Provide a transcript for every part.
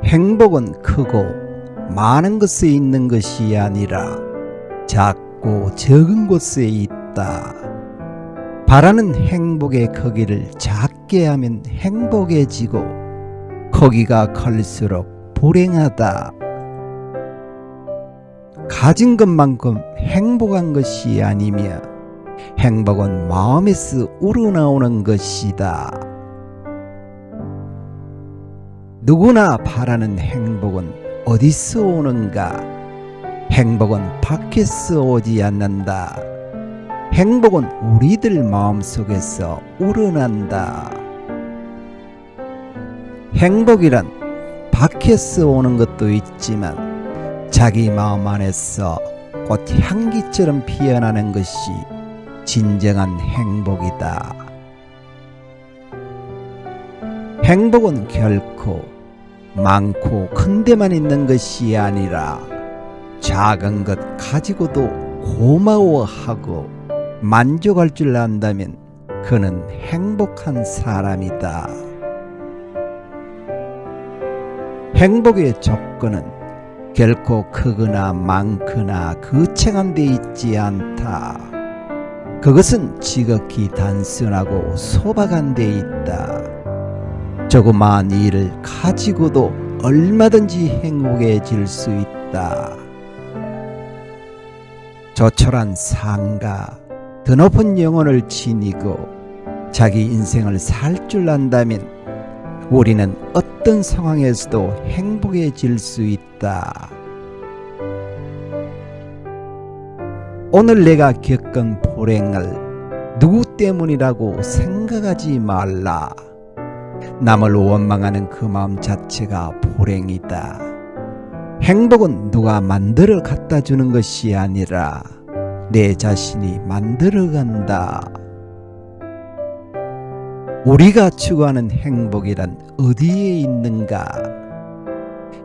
행복은 크고 많은 곳에 있는 것이 아니라 작고 적은 곳에 있다. 바라는 행복의 크기를 작게 하면 행복해지고 크기가 클수록 불행하다. 가진 것만큼 행복한 것이 아니며 행복은 마음에서 우러나오는 것이다. 누구나 바라는 행복은 어디서 오는가? 행복은 밖에서 오지 않는다. 행복은 우리들 마음속에서 우러난다. 행복이란 밖에서 오는 것도 있지만 자기 마음 안에서 꽃 향기처럼 피어나는 것이 진정한 행복이다. 행복은 결코 많고 큰 데만 있는 것이 아니라 작은 것 가지고도 고마워하고 만족할 줄 안다면 그는 행복한 사람이다. 행복의 조건은 결코 크거나 많거나 거창한 데 있지 않다. 그것은 지극히 단순하고 소박한 데 있다. 조그마한 일을 가지고도 얼마든지 행복해질 수 있다. 조촐한 상가, 더 높은 영혼을 지니고 자기 인생을 살 줄 안다면 우리는 어떤 상황에서도 행복해질 수 있다. 오늘 내가 겪은 불행을 누구 때문이라고 생각하지 말라. 남을 원망하는 그 마음 자체가 불행이다. 행복은 누가 만들어 갖다 주는 것이 아니라 내 자신이 만들어 간다. 우리가 추구하는 행복이란 어디에 있는가?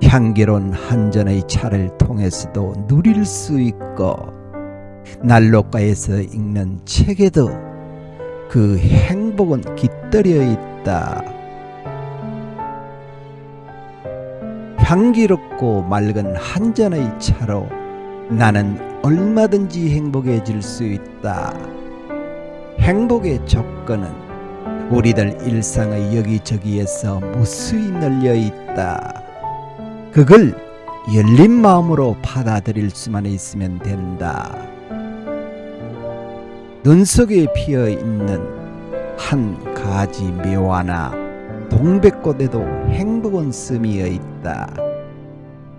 향기로운 한 잔의 차를 통해서도 누릴 수 있고 난로가에서 읽는 책에도 그 행복은 깃들여 있다. 향기롭고 맑은 한 잔의 차로 나는 얼마든지 행복해질 수 있다. 행복의 조건은 우리들 일상의 여기저기에서 무수히 널려 있다. 그걸 열린 마음으로 받아들일 수만 있으면 된다. 눈 속에 피어 있는 한 가지 묘화나 동백꽃에도 행복은 스미어 있다.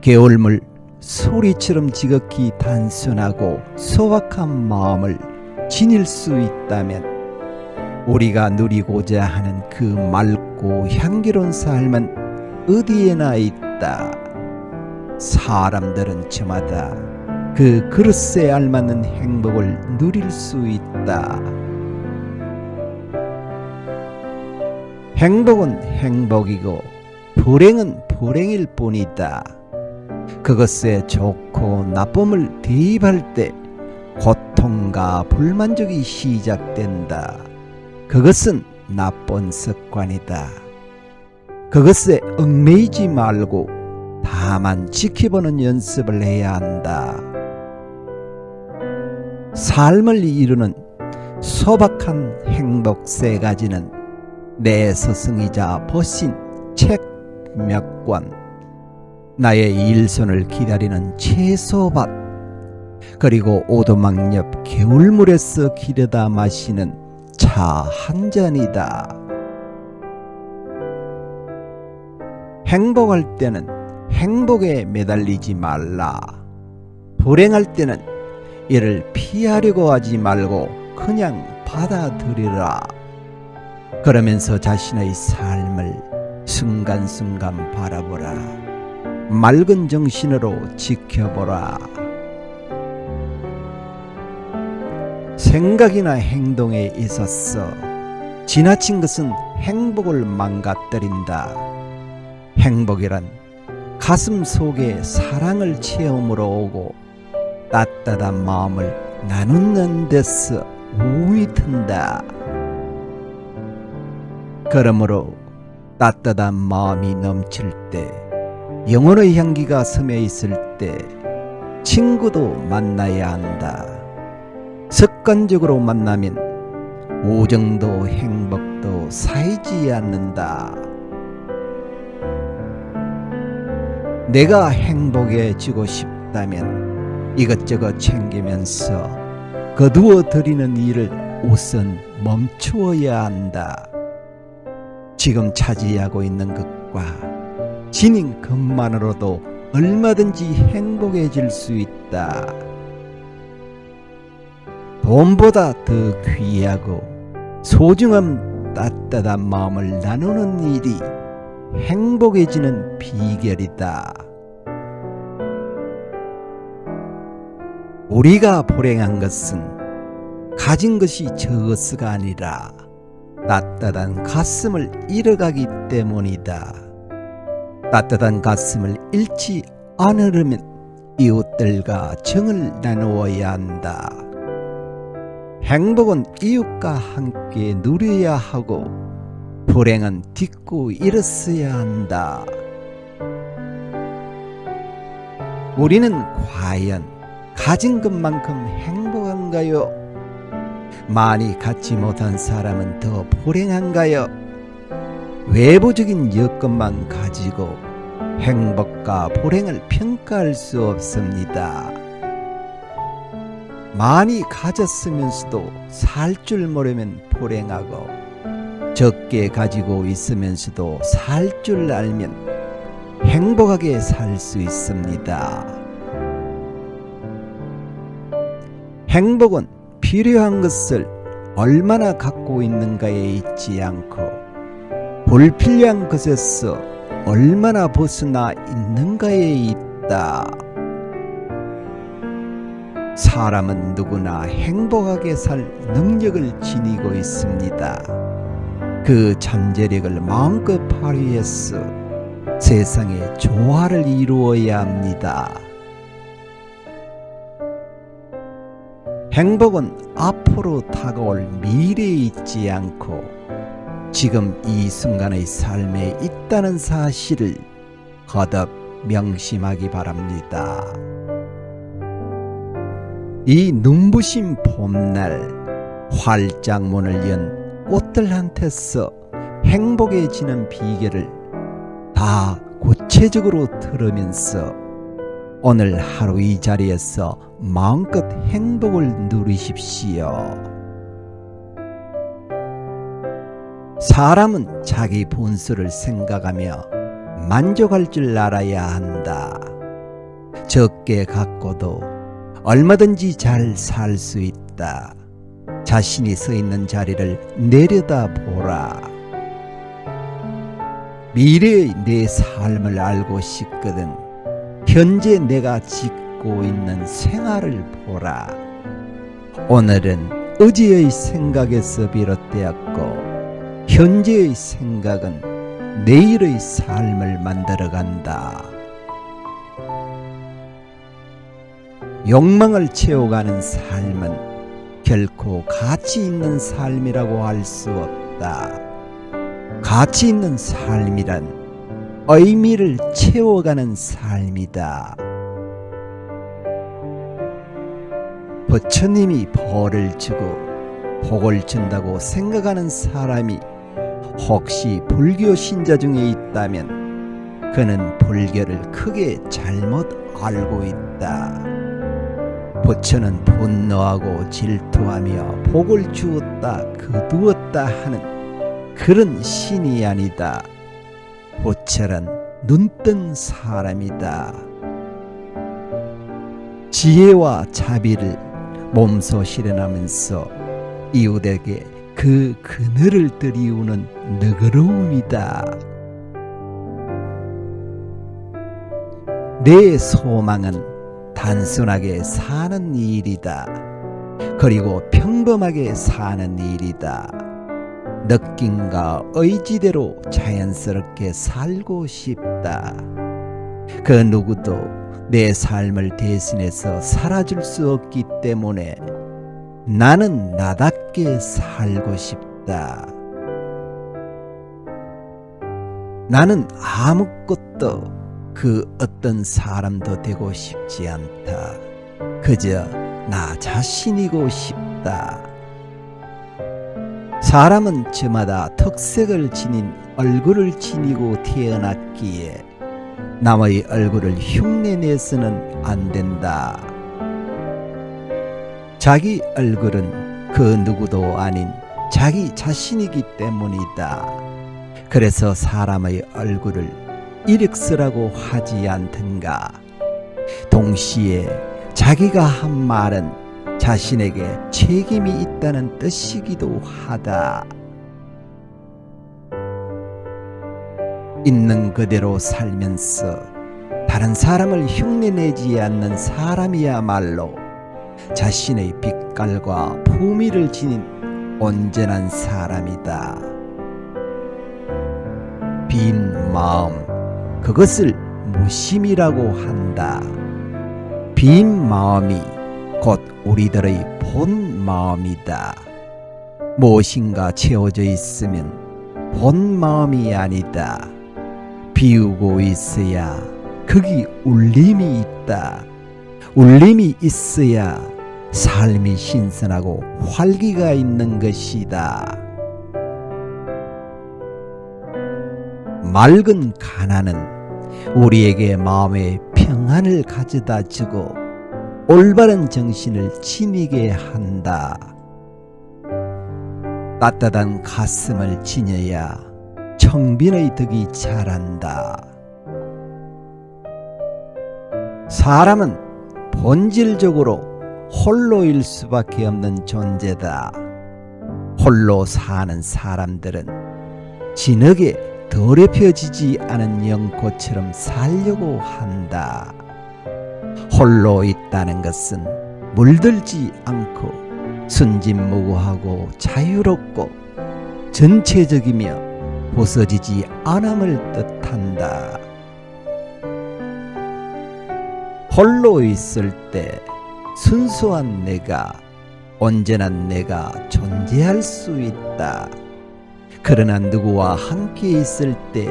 겨울물 소리처럼 지극히 단순하고 소박한 마음을 지닐 수 있다면 우리가 누리고자 하는 그 맑고 향기로운 삶은 어디에나 있다. 사람들은 저마다 그 그릇에 알맞는 행복을 누릴 수 있다. 행복은 행복이고 불행은 불행일 뿐이다. 그것에 좋고 나쁨을 대입할 때 고통과 불만족이 시작된다. 그것은 나쁜 습관이다. 그것에 얽매이지 말고 다만 지켜보는 연습을 해야 한다. 삶을 이루는 소박한 행복 세 가지는 내 스승이자 보신 책 몇 권, 나의 일손을 기다리는 채소밭, 그리고 오두막 옆 겨울물에서 기르다 마시는 차 한 잔이다. 행복할 때는 행복에 매달리지 말라. 불행할 때는 이를 피하려고 하지 말고 그냥 받아들이라. 그러면서 자신의 삶을 순간순간 바라보라. 맑은 정신으로 지켜보라. 생각이나 행동에 있어서 지나친 것은 행복을 망가뜨린다. 행복이란 가슴 속에 사랑을 체험으로 오고 따뜻한 마음을 나누는 데서 우이 튼다. 그러므로 따뜻한 마음이 넘칠 때 영혼의 향기가 섬에 있을 때 친구도 만나야 한다. 습관적으로 만나면 우정도 행복도 쌓이지 않는다. 내가 행복해지고 싶다면 이것저것 챙기면서 거두어 들이는 일을 우선 멈추어야 한다. 지금 차지하고 있는 것과 지닌 것만으로도 얼마든지 행복해질 수 있다. 돈보다 더 귀하고 소중한 따뜻한 마음을 나누는 일이 행복해지는 비결이다. 우리가 불행한 것은 가진 것이 적어서가 아니라 따뜻한 가슴을 잃어가기 때문이다. 따뜻한 가슴을 잃지 않으려면 이웃들과 정을 나누어야 한다. 행복은 이웃과 함께 누려야 하고 불행은 딛고 일어서야 한다. 우리는 과연 가진 것만큼 행복한가요? 많이 갖지 못한 사람은 더 불행한가요? 외부적인 여건만 가지고 행복과 불행을 평가할 수 없습니다. 많이 가졌으면서도 살 줄 모르면 불행하고 적게 가지고 있으면서도 살 줄 알면 행복하게 살 수 있습니다. 행복은 필요한 것을 얼마나 갖고 있는가에 있지 않고 불필요한 것에서 얼마나 벗어나 있는가에 있다. 사람은 누구나 행복하게 살 능력을 지니고 있습니다. 그 잠재력을 마음껏 발휘해서 세상에 조화를 이루어야 합니다. 행복은 앞으로 다가올 미래에 있지 않고 지금 이 순간의 삶에 있다는 사실을 거듭 명심하기 바랍니다. 이 눈부신 봄날 활짝 문을 연 꽃들한테서 행복해지는 비결을 다 구체적으로 들으면서 오늘 하루 이 자리에서 마음껏 행복을 누리십시오. 사람은 자기 본수를 생각하며 만족할 줄 알아야 한다. 적게 갖고도 얼마든지 잘 살 수 있다. 자신이 서 있는 자리를 내려다보라. 미래의 내 삶을 알고 싶거든 현재 내가 짓고 있는 생활을 보라. 오늘은 어제의 생각에서 비롯되었고 현재의 생각은 내일의 삶을 만들어간다. 욕망을 채워가는 삶은 결코 가치 있는 삶이라고 할 수 없다. 가치 있는 삶이란 의미를 채워가는 삶이다. 부처님이 벌을 주고 복을 준다고 생각하는 사람이 혹시 불교 신자 중에 있다면 그는 불교를 크게 잘못 알고 있다. 부처는 분노하고 질투하며 복을 주었다 거두었다 하는 그런 신이 아니다. 부처란 눈뜬 사람이다. 지혜와 자비를 몸소 실현하면서 이웃에게 그 그늘을 들이우는 너그러움이다. 내 소망은 단순하게 사는 일이다. 그리고 평범하게 사는 일이다. 느낌과 의지대로 자연스럽게 살고 싶다. 그 누구도 내 삶을 대신해서 살아줄 수 없기 때문에 나는 나답게 살고 싶다. 나는 아무것도 그 어떤 사람도 되고 싶지 않다. 그저 나 자신이고 싶다. 사람은 저마다 특색을 지닌 얼굴을 지니고 태어났기에 남의 얼굴을 흉내내서는 안 된다. 자기 얼굴은 그 누구도 아닌 자기 자신이기 때문이다. 그래서 사람의 얼굴을 이력서라고 하지 않던가. 동시에 자기가 한 말은 자신에게 책임이 있다는 뜻이기도 하다. 있는 그대로 살면서 다른 사람을 흉내내지 않는 사람이야말로 자신의 빛깔과 품위를 지닌 온전한 사람이다. 빈 마음, 그것을 무심이라고 한다. 빈 마음이 곧 우리들의 본 마음이다. 무엇인가 채워져 있으면 본 마음이 아니다. 비우고 있어야 거기 울림이 있다. 울림이 있어야 삶이 신선하고 활기가 있는 것이다. 맑은 가난은 우리에게 마음의 평안을 가져다 주고 올바른 정신을 지니게 한다. 따뜻한 가슴을 지녀야 청빈의 덕이 자란다. 사람은 본질적으로 홀로일 수밖에 없는 존재다. 홀로 사는 사람들은 진흙에 더럽혀지지 않은 연꽃처럼 살려고 한다. 홀로 있다는 것은 물들지 않고 순진무구하고 자유롭고 전체적이며 부서지지 않음을 뜻한다. 홀로 있을 때 순수한 내가, 온전한 내가 존재할 수 있다. 그러나 누구와 함께 있을 때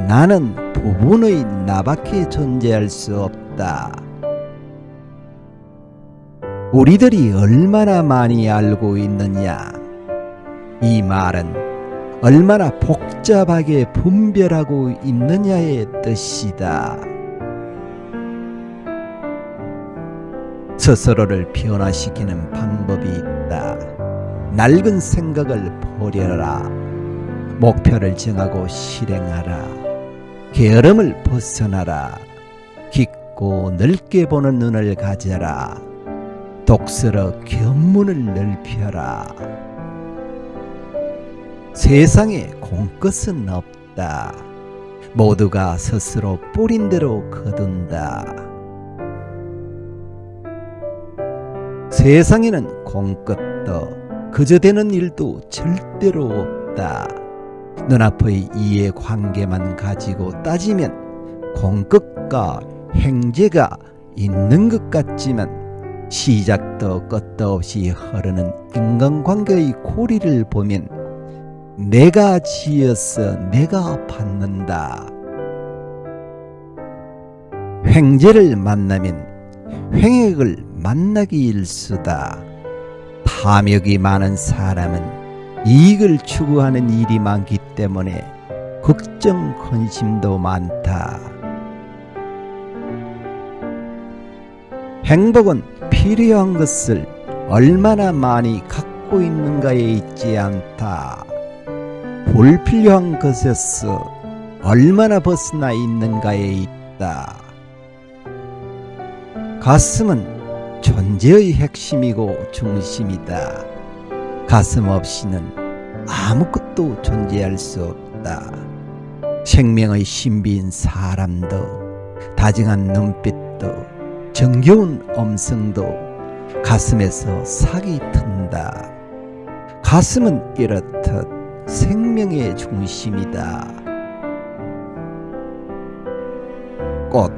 나는 부분의 나밖에 존재할 수 없다. 우리들이 얼마나 많이 알고 있느냐? 이 말은 얼마나 복잡하게 분별하고 있느냐의 뜻이다. 스스로를 변화시키는 방법이 있다. 낡은 생각을 버려라. 목표를 정하고 실행하라. 게으름을 벗어나라. 깊고 넓게 보는 눈을 가져라. 독서로 견문을 넓혀라. 세상에 공끝은 없다. 모두가 스스로 뿌린 대로 거둔다. 세상에는 공끝도 그저 되는 일도 절대로 없다. 눈앞의 이해관계만 가지고 따지면 공끝과 행제가 있는 것 같지만 시작도 끝도 없이 흐르는 인간관계의 고리를 보면 내가 지어서 내가 받는다. 횡재를 만나면 횡액을 만나기 일수다. 탐욕이 많은 사람은 이익을 추구하는 일이 많기 때문에 걱정 근심도 많다. 행복은 필요한 것을 얼마나 많이 갖고 있는가에 있지 않다. 불필요한 것에서 얼마나 벗어나 있는가에 있다. 가슴은 존재의 핵심이고 중심이다. 가슴 없이는 아무것도 존재할 수 없다. 생명의 신비인 사람도, 다정한 눈빛도, 정겨운 음성도 가슴에서 삭이 튼다. 가슴은 이렇듯 생명의 중심이다. 꽃,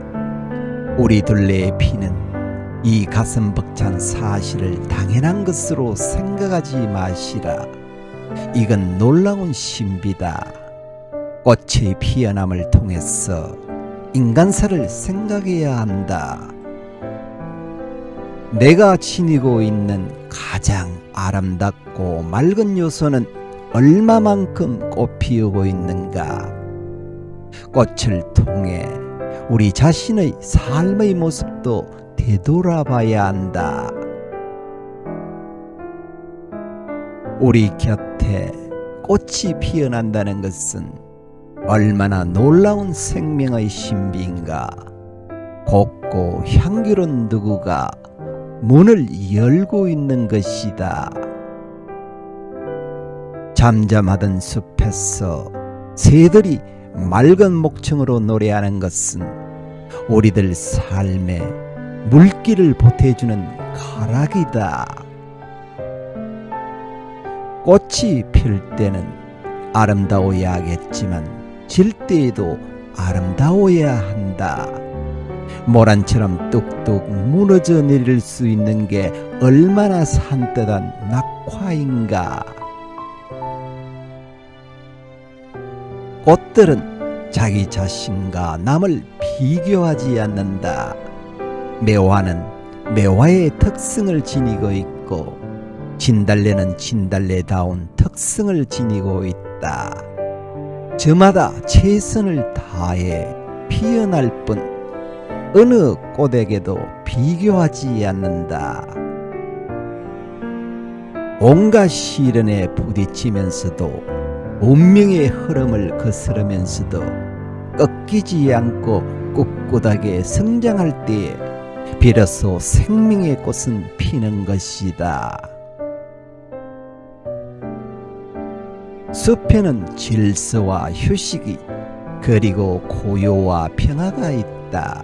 우리 둘레에 피는 이 가슴 벅찬 사실을 당연한 것으로 생각하지 마시라. 이건 놀라운 신비다. 꽃의 피어남을 통해서 인간사를 생각해야 한다. 내가 지니고 있는 가장 아름답고 맑은 요소는 얼마만큼 꽃 피우고 있는가? 꽃을 통해 우리 자신의 삶의 모습도 되돌아봐야 한다. 우리 곁에 꽃이 피어난다는 것은 얼마나 놀라운 생명의 신비인가. 곱고 향기로운 누구가 문을 열고 있는 것이다. 잠잠하던 숲에서 새들이 맑은 목청으로 노래하는 것은 우리들 삶에 물기를 보태주는 가락이다. 꽃이 필 때는 아름다워야겠지만 질 때에도 아름다워야 한다. 모란처럼 뚝뚝 무너져 내릴 수 있는 게 얼마나 산뜻한 낙화인가. 꽃들은 자기 자신과 남을 비교하지 않는다. 매화는 매화의 특성을 지니고 있고 진달래는 진달래다운 특성을 지니고 있다. 저마다 최선을 다해 피어날 뿐 어느 꽃에게도 비교하지 않는다. 온갖 시련에 부딪히면서도 운명의 흐름을 거스르면서도 꺾이지 않고 꿋꿋하게 성장할 때에 비로소 생명의 꽃은 피는 것이다. 숲에는 질서와 휴식이 그리고 고요와 평화가 있다.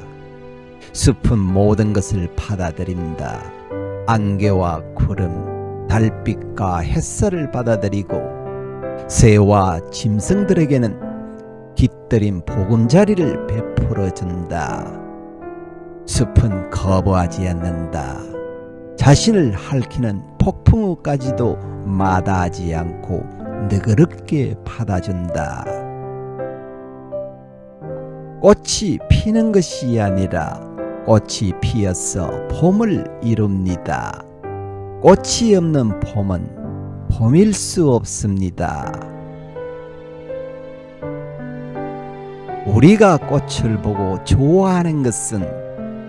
숲은 모든 것을 받아들인다. 안개와 구름, 달빛과 햇살을 받아들이고 새와 짐승들에게는 깃들인 보금자리를 베풀어준다. 숲은 거부하지 않는다. 자신을 핥히는 폭풍우까지도 마다하지 않고 너그럽게 받아준다. 꽃이 피는 것이 아니라 꽃이 피어서 봄을 이룹니다. 꽃이 없는 봄은 봄일 수 없습니다. 우리가 꽃을 보고 좋아하는 것은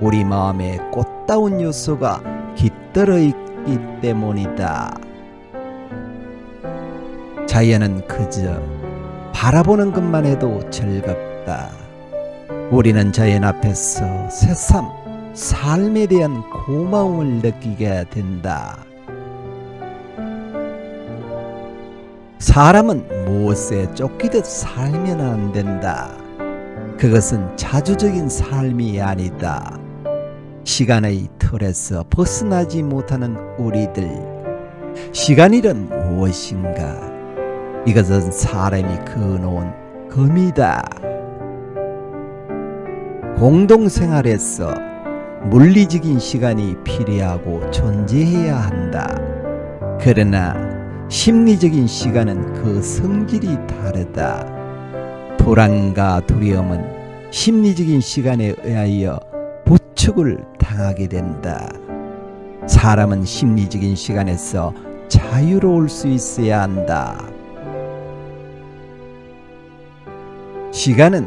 우리 마음에 꽃다운 요소가 깃들어 있기 때문이다. 자연은 그저 바라보는 것만 해도 즐겁다. 우리는 자연 앞에서 새삼 삶에 대한 고마움을 느끼게 된다. 사람은 무엇에 쫓기듯 살면 안 된다. 그것은 자주적인 삶이 아니다. 시간의 틀에서 벗어나지 못하는 우리들. 시간이란 무엇인가? 이것은 사람이 그어놓은 금이다. 공동생활에서 물리적인 시간이 필요하고 존재해야 한다. 그러나 심리적인 시간은 그 성질이 다르다. 불안과 두려움은 심리적인 시간에 의하여 부축을 당하게 된다. 사람은 심리적인 시간에서 자유로울 수 있어야 한다. 시간은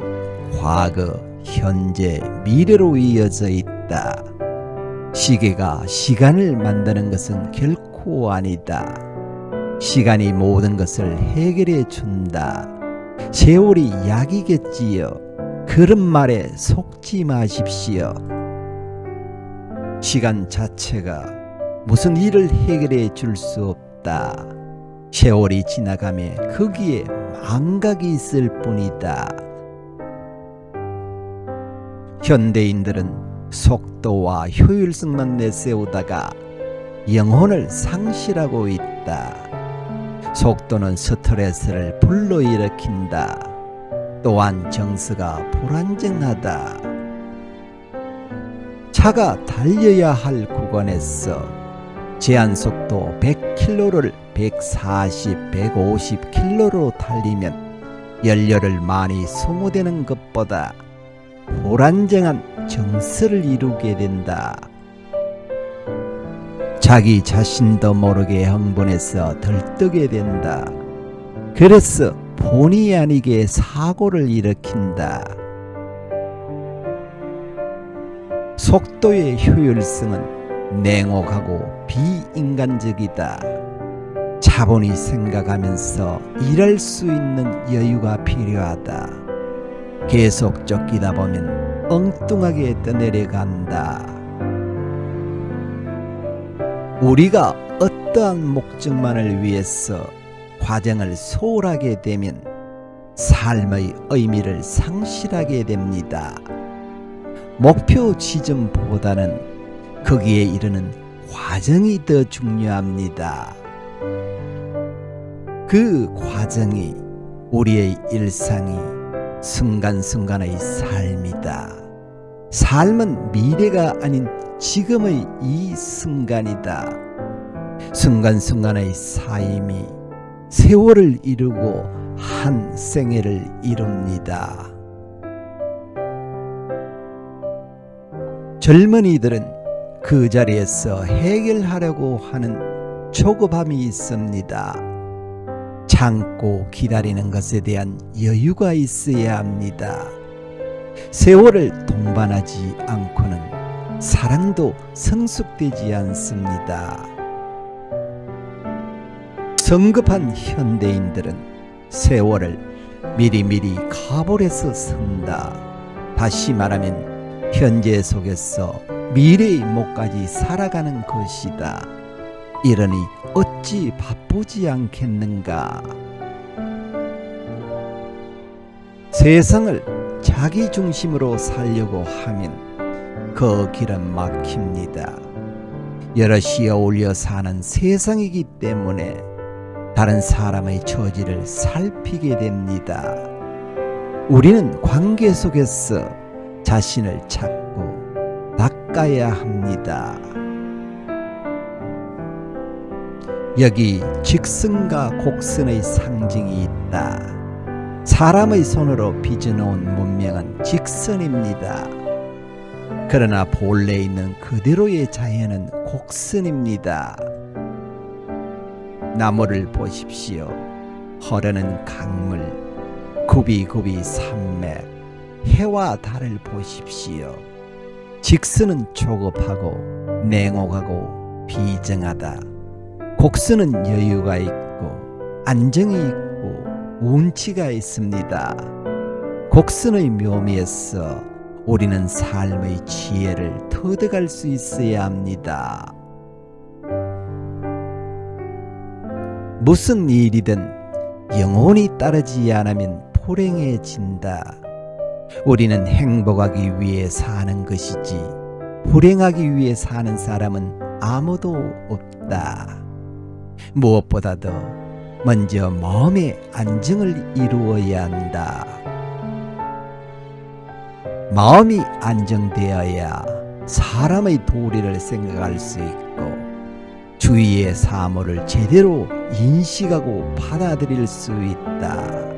과거, 현재, 미래로 이어져 있다. 시계가 시간을 만드는 것은 결코 아니다. 시간이 모든 것을 해결해 준다. 세월이 약이겠지요. 그런 말에 속지 마십시오. 시간 자체가 무슨 일을 해결해 줄 수 없다. 세월이 지나가며 거기에 망각이 있을 뿐이다. 현대인들은 속도와 효율성만 내세우다가 영혼을 상실하고 있다. 속도는 스트레스를 불러일으킨다. 또한 정서가 불안정하다. 차가 달려야 할 구간에서 제한속도 100km를 140, 150km로 달리면 연료를 많이 소모되는 것보다 불안정한 정서를 이루게 된다. 자기 자신도 모르게 흥분해서 들뜨게 된다. 그래서 본의 아니게 사고를 일으킨다. 속도의 효율성은 냉혹하고 비인간적이다. 차분히 생각하면서 일할 수 있는 여유가 필요하다. 계속 쫓기다 보면 엉뚱하게 떠내려간다. 우리가 어떠한 목적만을 위해서 과정을 소홀하게 되면 삶의 의미를 상실하게 됩니다. 목표 지점보다는 거기에 이르는 과정이 더 중요합니다. 그 과정이 우리의 일상이 순간순간의 삶이다. 삶은 미래가 아닌 지금의 이 순간이다. 순간순간의 삶이 세월을 이루고 한 생애를 이룹니다. 젊은이들은 그 자리에서 해결하려고 하는 조급함이 있습니다. 참고 기다리는 것에 대한 여유가 있어야 합니다. 세월을 동반하지 않고는 사랑도 성숙되지 않습니다. 성급한 현대인들은 세월을 미리미리 가볼에서 쓴다. 다시 말하면 현재 속에서 미래의 목까지 살아가는 것이다. 이러니 어찌 바쁘지 않겠는가? 세상을 자기 중심으로 살려고 하면 그 길은 막힙니다. 여럿이 어울려 사는 세상이기 때문에 다른 사람의 처지를 살피게 됩니다. 우리는 관계 속에서 자신을 찾고 닦아야 합니다. 여기 직선과 곡선의 상징이 있다. 사람의 손으로 빚어놓은 문명은 직선입니다. 그러나 본래 있는 그대로의 자연은 곡선입니다. 나무를 보십시오. 흐르는 강물, 굽이굽이 산맥, 해와 달을 보십시오. 직선은 조급하고 냉혹하고 비정하다. 곡선은 여유가 있고 안정이 있고 운치가 있습니다. 곡선의 묘미에서 우리는 삶의 지혜를 터득할 수 있어야 합니다. 무슨 일이든 영원히 따르지 않으면 불행해진다. 우리는 행복하기 위해 사는 것이지 불행하기 위해 사는 사람은 아무도 없다. 무엇보다도 먼저 마음의 안정을 이루어야 한다. 마음이 안정되어야 사람의 도리를 생각할 수 있고 주위의 사물을 제대로 인식하고 받아들일 수 있다.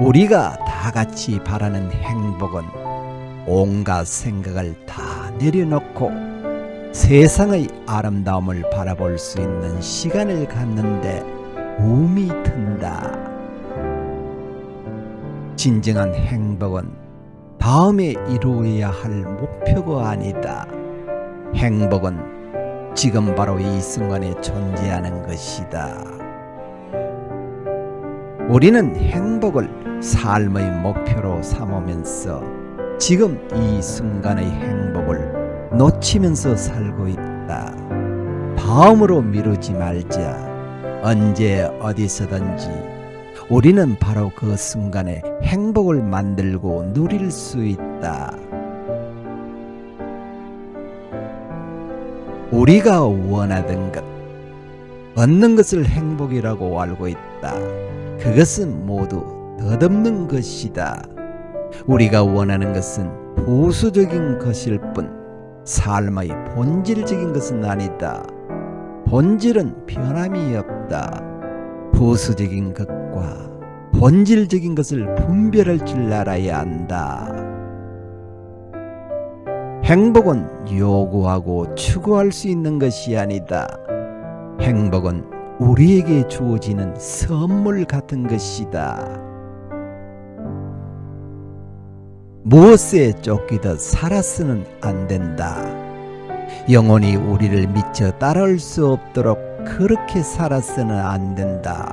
우리가 다 같이 바라는 행복은 온갖 생각을 다 내려놓고 세상의 아름다움을 바라볼 수 있는 시간을 갖는데 움이 든다. 진정한 행복은 다음에 이루어야 할 목표가 아니다. 행복은 지금 바로 이 순간에 존재하는 것이다. 우리는 행복을 삶의 목표로 삼으면서 지금 이 순간의 행복을 놓치면서 살고 있다. 다음으로 미루지 말자. 언제 어디서든지 우리는 바로 그 순간에 행복을 만들고 누릴 수 있다. 우리가 원하던 것, 얻는 것을 행복이라고 알고 있다. 그것은 모두 덧없는 것이다. 우리가 원하는 것은 부수적인 것일 뿐 삶의 본질적인 것은 아니다. 본질은 변함이 없다. 부수적인 것과 본질적인 것을 분별할 줄 알아야 한다. 행복은 요구하고 추구할 수 있는 것이 아니다. 행복은 우리에게 주어지는 선물 같은 것이다. 무엇에 쫓기듯 살아서는 안 된다. 영혼이 우리를 미쳐 따라올 수 없도록 그렇게 살아서는 안 된다.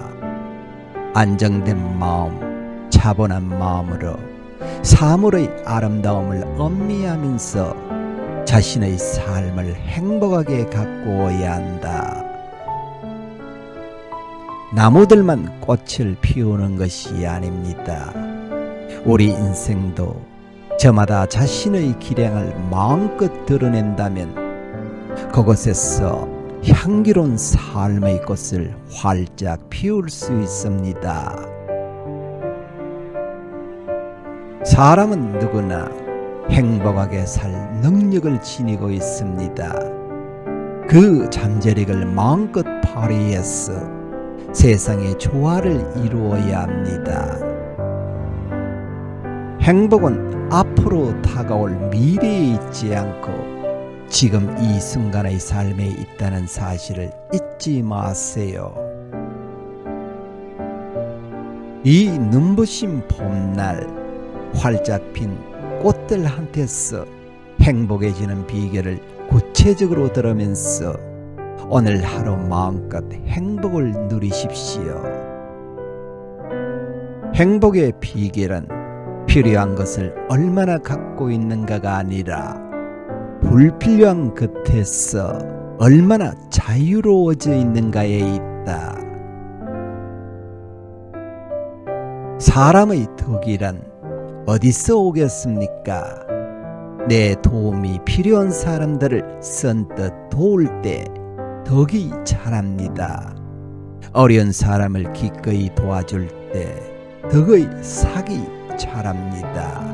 안정된 마음, 차분한 마음으로 사물의 아름다움을 음미하면서 자신의 삶을 행복하게 가꾸어야 한다. 나무들만 꽃을 피우는 것이 아닙니다. 우리 인생도 저마다 자신의 기량을 마음껏 드러낸다면 그곳에서 향기로운 삶의 꽃을 활짝 피울 수 있습니다. 사람은 누구나 행복하게 살 능력을 지니고 있습니다. 그 잠재력을 마음껏 발휘해서 세상의 조화를 이루어야 합니다. 행복은 앞으로 다가올 미래에 있지 않고 지금 이 순간의 삶에 있다는 사실을 잊지 마세요. 이 눈부신 봄날 활짝 핀 꽃들한테서 행복해지는 비결을 구체적으로 들으면서 오늘 하루 마음껏 행복을 누리십시오. 행복의 비결은 필요한 것을 얼마나 갖고 있는가가 아니라 불필요한 것에서 얼마나 자유로워져 있는가에 있다. 사람의 덕이란 어디서 오겠습니까? 내 도움이 필요한 사람들을 선뜻 도울 때 덕이 자랍니다. 어려운 사람을 기꺼이 도와줄 때 덕의 삭이 자랍니다.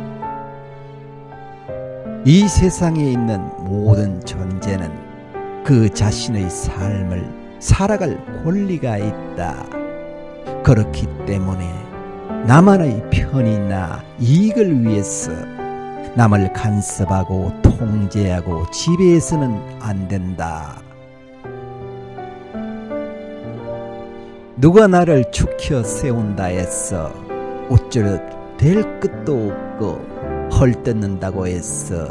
이 세상에 있는 모든 존재는 그 자신의 삶을 살아갈 권리가 있다. 그렇기 때문에 나만의 편이나 이익을 위해서 남을 간섭하고 통제하고 지배해서는 안 된다. 누가 나를 축혀 세운다 해서 우쭐 될 끝도 없고 헐뜯는다고 해서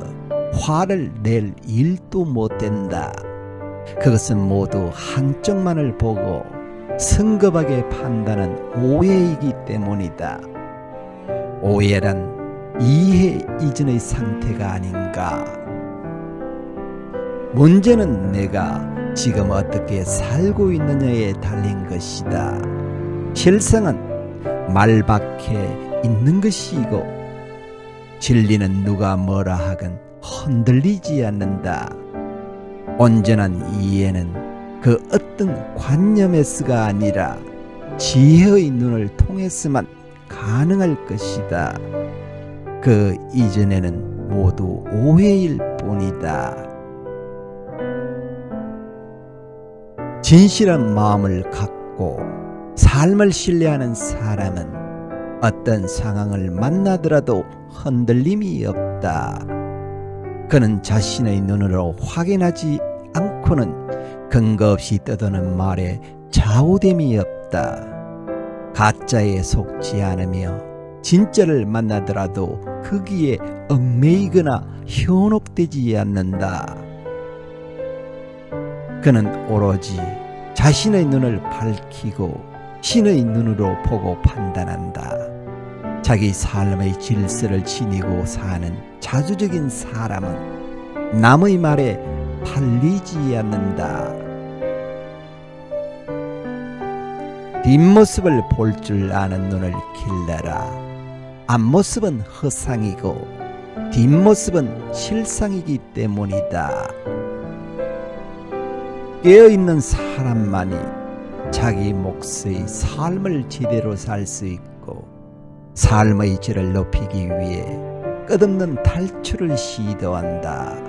화를 낼 일도 못 된다. 그것은 모두 한쪽만을 보고 성급하게 판단한 오해이기 때문이다. 오해란 이해 이전의 상태가 아닌가. 문제는 내가 지금 어떻게 살고 있느냐에 달린 것이다. 실상은 말 밖에 있는 것이고 진리는 누가 뭐라 하건 흔들리지 않는다. 온전한 이해는 그 어떤 관념에서가 아니라 지혜의 눈을 통해서만 가능할 것이다. 그 이전에는 모두 오해일 뿐이다. 진실한 마음을 갖고 삶을 신뢰하는 사람은 어떤 상황을 만나더라도 흔들림이 없다. 그는 자신의 눈으로 확인하지 않고는 근거 없이 떠도는 말에 좌우됨이 없다. 가짜에 속지 않으며 진짜를 만나더라도 거기에 얽매이거나 현혹되지 않는다. 그는 오로지 자신의 눈을 밝히고 신의 눈으로 보고 판단한다. 자기 삶의 질서를 지니고 사는 자주적인 사람은 남의 말에 팔리지 않는다. 뒷모습을 볼 줄 아는 눈을 길러라. 앞모습은 허상이고 뒷모습은 실상이기 때문이다. 깨어있는 사람만이 자기 몫의 삶을 제대로 살 수 있고 삶의 질을 높이기 위해 끝없는 탈출을 시도한다.